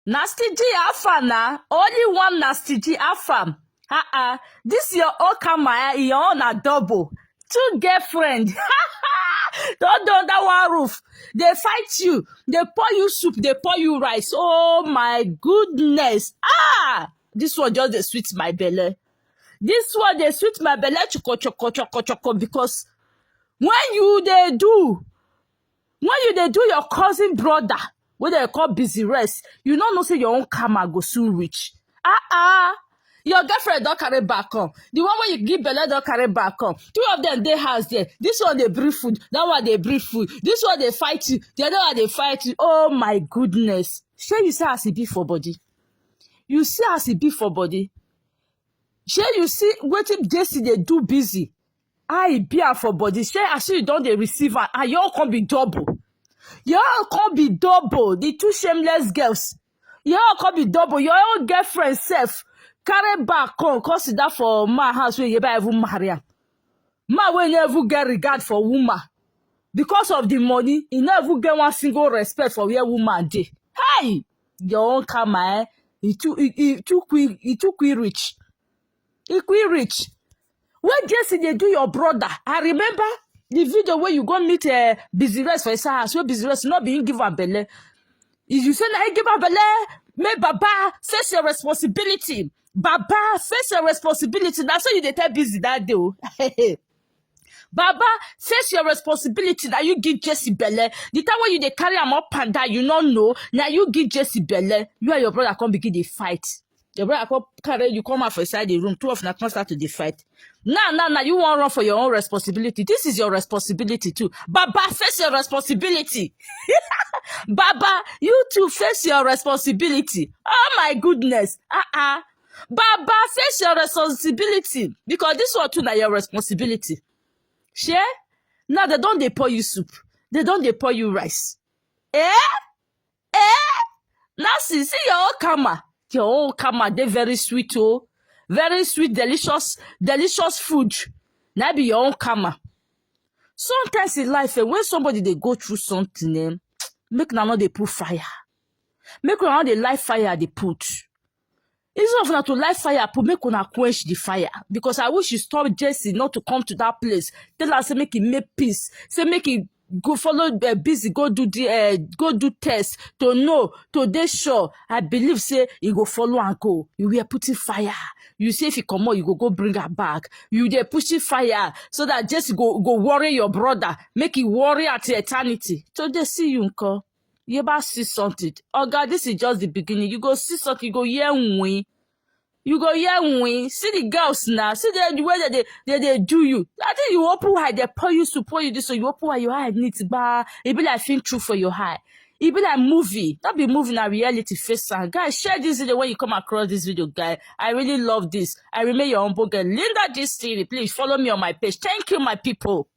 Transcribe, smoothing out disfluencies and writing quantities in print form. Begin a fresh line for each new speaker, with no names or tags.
NhastyJee I only one NhastyJee I this your Okama, your own a double. Two girlfriend. Don't under one roof. They fight you. They pour you soup. They pour you rice. Oh my goodness. This one just they sweet my belly. This one they sweet my belly choco because when you they do your cousin brother, what they call Bizzy Rexx, you don't know say your own karma go soon reach. Your girlfriend don't carry back on. The one where you give belly don't carry back on. Two of them they house there. This one they breathe food. That one they breathe food. This one they fight you. The other one they fight you. Oh my goodness. Share you see as it be for body. You see as it be for body. Share you see what if Jessy they do busy. I be for body. Share as you don't they receive and y'all can be double. Y'all can be double. The two shameless girls. Y'all can be double. Your own girlfriend self. Carry back on, consider for my house where you buy even marry. Man will never get regard for woman. Because of the money, he never get one single respect for where woman dey. Hey! Your own karma, he too quick rich. He quick rich. When Jessy they do your brother, I remember the video where you go meet Bizzy Rexx for his house, where Bizzy Rexx not being given belly. If you say I give her belly, may Baba face your responsibility. Baba face your responsibility. That's why you dey tell Bizzy that day. Baba face your responsibility that you give Jessy belly. The time when you dey carry am up and down, you don't know. Now you give Jessy belly. You and your brother come begin the fight. Your brother come carry you come out for inside the room. Two of them come start to the fight. Now you want run for your own responsibility. This is your responsibility too. Baba face your responsibility. Baba, you too face your responsibility. Oh my goodness. Baba, face your responsibility. Because this one too na your responsibility. Share? Now they don't they pour you soup. They don't they pour you rice. Now see your own karma. Your own karma, they very sweet oh. Very sweet, delicious food. Now be your own karma. Sometimes in life, when somebody they go through something, make na not they put fire. Make na not they light fire they put. Instead of not to light fire, put make una quench the fire. Because I wish you stop Jessy not to come to that place. Tell her say make it make peace. Say make it go follow Bizzy, go do test to know, to dey sure. I believe say you go follow and go. You were putting fire. You say if you come out, you go bring her back. You dey pushing fire so that Jessy go worry your brother. Make it worry at eternity. So they see you, uncle. You ever see something? Oh God, this is just the beginning. You go see something, you go hear win. You go hear win. See the girls now. See the way they do you. I think you open eye, they pour you to pour you this, so you open eye, your eye needs bar. It be like think true for your eye. It be like movie. Not be movie na reality face. Guys, share this video when you come across this video, guys. I really love this. I remain your humble girl, NhastyJee I. Please follow me on my page. Thank you, my people.